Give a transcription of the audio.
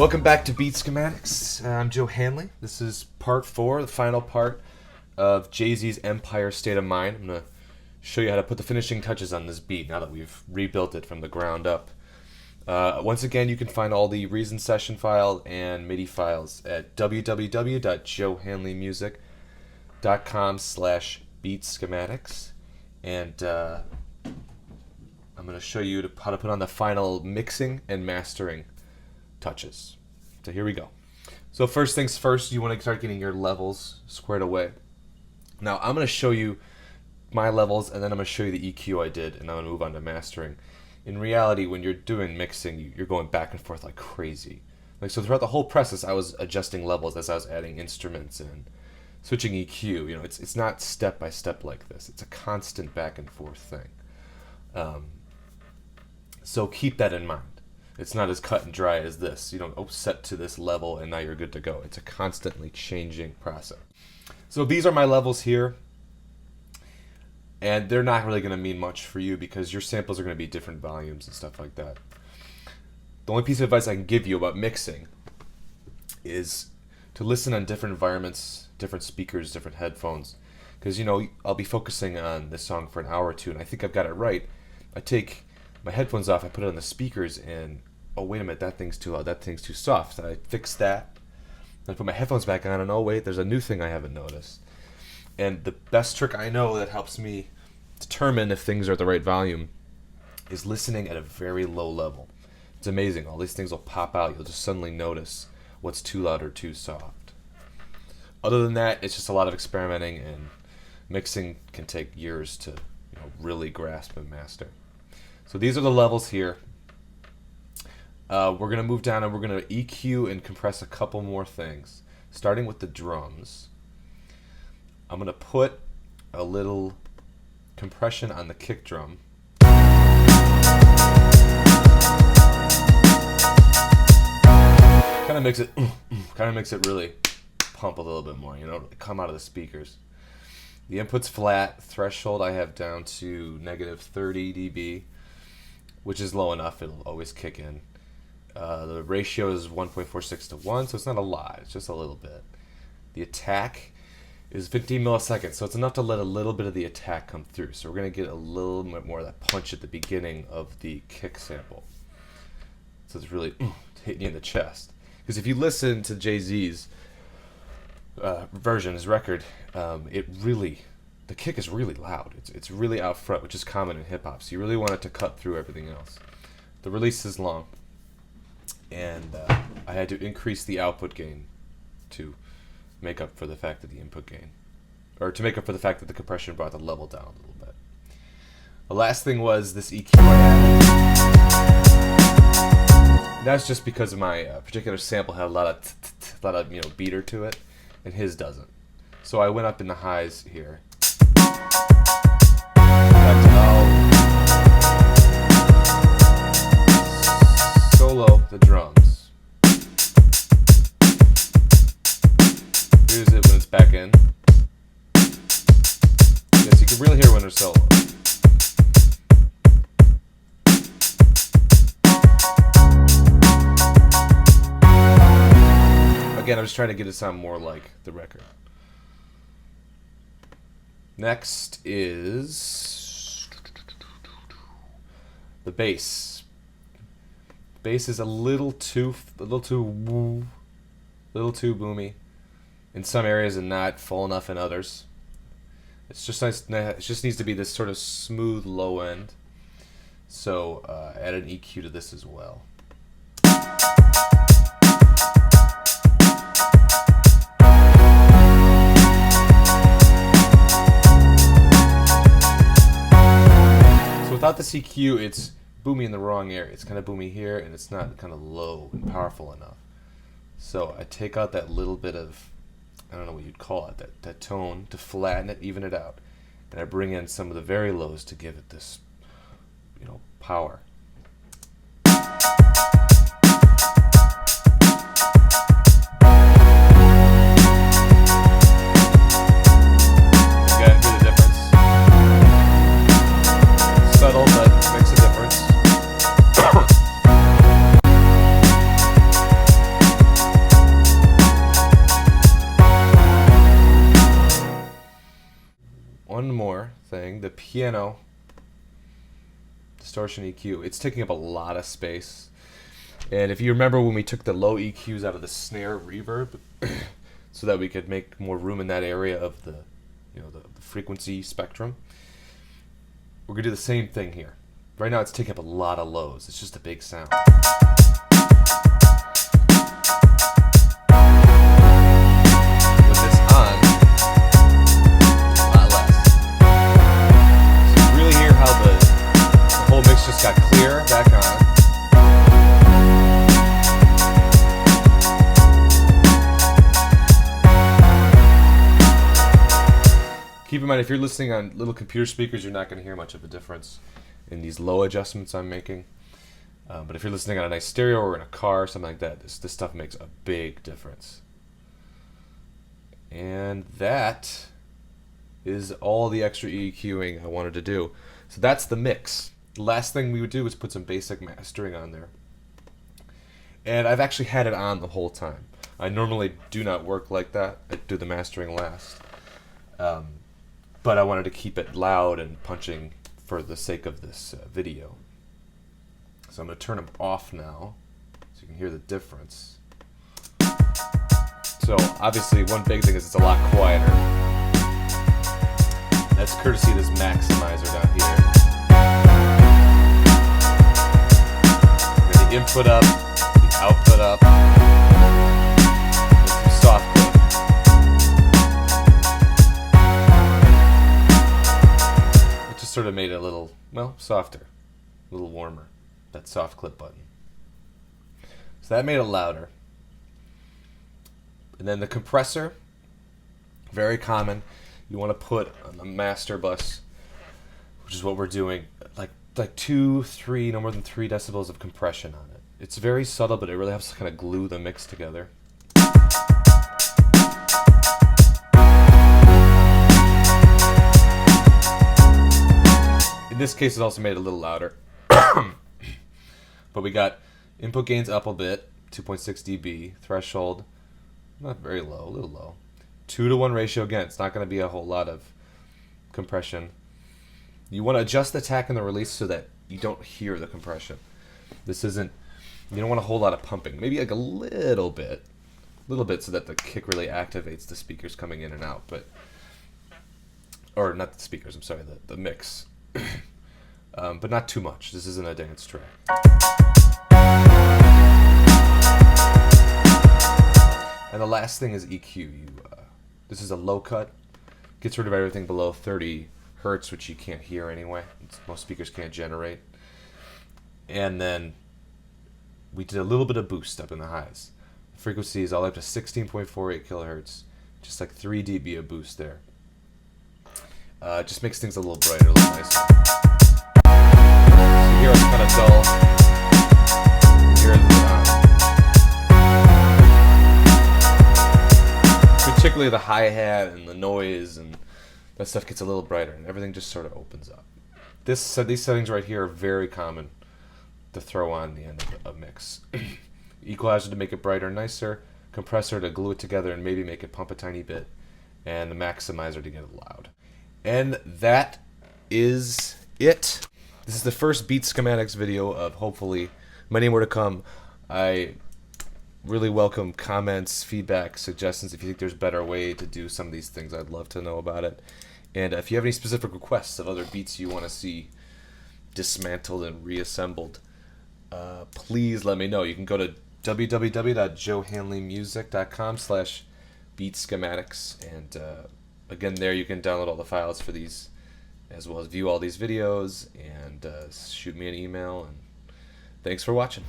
Welcome back to Beat Skematix. I'm Joe Hanley. This is part 4, the final part of Jay-Z's Empire State of Mind. I'm going to show you how to put the finishing touches on this beat now that we've rebuilt it from the ground up. Once again, you can find all the Reason session file and MIDI files at www.joehanleymusic.com/beatschematics. And I'm going to show you how to put on the final mixing and mastering touches. So here we go. So first things first, you want to start getting your levels squared away. Now I'm going to show you my levels, and then I'm going to show you the EQ I did, and I'm going to move on to mastering. In reality, when you're doing mixing, you're going back and forth like crazy. So throughout the whole process, I was adjusting levels as I was adding instruments and switching EQ. You know, it's not step by step like this. It's a constant back and forth thing. So keep that in mind. It's not as cut and dry as this. You don't set to this level and now you're good to go. It's a constantly changing process. So these are my levels here. And they're not really going to mean much for you because your samples are going to be different volumes and stuff like that. The only piece of advice I can give you about mixing is to listen on different environments, different speakers, different headphones. Because, I'll be focusing on this song for an hour or two, and I think I've got it right. I take my headphones off, I put it on the speakers, and oh, wait a minute, that thing's too loud, that thing's too soft. And I fix that. I put my headphones back on, and oh, wait, there's a new thing I haven't noticed. And the best trick I know that helps me determine if things are at the right volume is listening at a very low level. It's amazing. All these things will pop out. You'll just suddenly notice what's too loud or too soft. Other than that, it's just a lot of experimenting, and mixing can take years to really grasp and master. So these are the levels here. We're going to move down and we're going to EQ and compress a couple more things. Starting with the drums. I'm going to put a little compression on the kick drum. Kind of makes it really pump a little bit more, come out of the speakers. The input's flat. Threshold I have down to -30 dB, which is low enough. It'll always kick in. The ratio is 1.46 to 1, so it's not a lot. It's just a little bit. The attack is 15 milliseconds, so it's enough to let a little bit of the attack come through. So we're going to get a little bit more of that punch at the beginning of the kick sample. So it's really hitting you in the chest. Because if you listen to Jay-Z's version, his record, the kick is really loud. It's really out front, which is common in hip-hop. So you really want it to cut through everything else. The release is long, and I had to increase the output gain to make up for the fact that the input gain, or to make up for the fact that the compression brought the level down a little bit. The last thing was this EQ I added. That's just because my particular sample had a lot of beater to it, and his doesn't. So I went up in the highs here. Solo the drums. Here's it when it's back in. Yes, you can really hear when they're solo. Again, I'm just trying to get it to sound more like the record. Next is the bass. Bass is a little too boomy in some areas and not full enough in others. It's just nice. It just needs to be this sort of smooth low end. So add an EQ to this as well. Without the EQ, it's boomy in the wrong area. It's kind of boomy here, and it's not kind of low and powerful enough. So I take out that little bit of, I don't know what you'd call it, that tone to flatten it, even it out. And I bring in some of the very lows to give it this, power. one more thing, the piano distortion EQ. It's taking up a lot of space. And if you remember when we took the low EQs out of the snare reverb so that we could make more room in that area of the frequency spectrum, we're going to do the same thing here. Right now it's taking up a lot of lows. It's just a big sound. With this on, a lot less. So you really hear how the whole mix just got clear, back on. Keep in mind, if you're listening on little computer speakers, you're not going to hear much of a difference in these low adjustments I'm making. But if you're listening on a nice stereo or in a car or something like that, this stuff makes a big difference. And that is all the extra EQing I wanted to do. So that's the mix. The last thing we would do is put some basic mastering on there. And I've actually had it on the whole time. I normally do not work like that. I do the mastering last. But I wanted to keep it loud and punching for the sake of this video. So I'm going to turn them off now so you can hear the difference. So obviously one big thing is it's a lot quieter. That's courtesy of this maximizer down here. Get the input up, the output up, and some soft clip. Sort of made it a little, well, softer, a little warmer, that soft clip button. So that made it louder. And then the compressor, very common. You want to put on the master bus, which is what we're doing, like 2, 3, no more than 3 decibels of compression on it. It's very subtle, but it really helps to kind of glue the mix together. In this case, it also made it a little louder. But we got input gains up a bit, 2.6 dB, threshold, not very low, a little low. 2-to-1 ratio, again, it's not going to be a whole lot of compression. You want to adjust the attack and the release so that you don't hear the compression. This isn't, you don't want a whole lot of pumping, maybe like a little bit so that the kick really activates the speakers coming in and out, but, or not the speakers, I'm sorry, the mix. But not too much. This isn't a dance track. And the last thing is EQ. This is a low cut. Gets rid of everything below 30 hertz, which you can't hear anyway. Most speakers can't generate. And then we did a little bit of boost up in the highs. The frequency is all up to 16.48 kilohertz. Just like 3 dB of boost there. It just makes things a little brighter, a little nicer. So here it's kind of dull. Here it's particularly the hi-hat and the noise and that stuff gets a little brighter and everything just sort of opens up. These settings right here are very common to throw on the end of a mix. Equalizer to make it brighter and nicer, compressor to glue it together and maybe make it pump a tiny bit, and the maximizer to get it loud. And that is it. This is the first Beat Skematix video of hopefully many more to come. I really welcome comments, feedback, suggestions. If you think there's a better way to do some of these things, I'd love to know about it. And if you have any specific requests of other beats you want to see dismantled and reassembled, please let me know. You can go to www.joehanleymusic.com/beatschematics, and again, there you can download all the files for these, as well as view all these videos, and shoot me an email. And thanks for watching.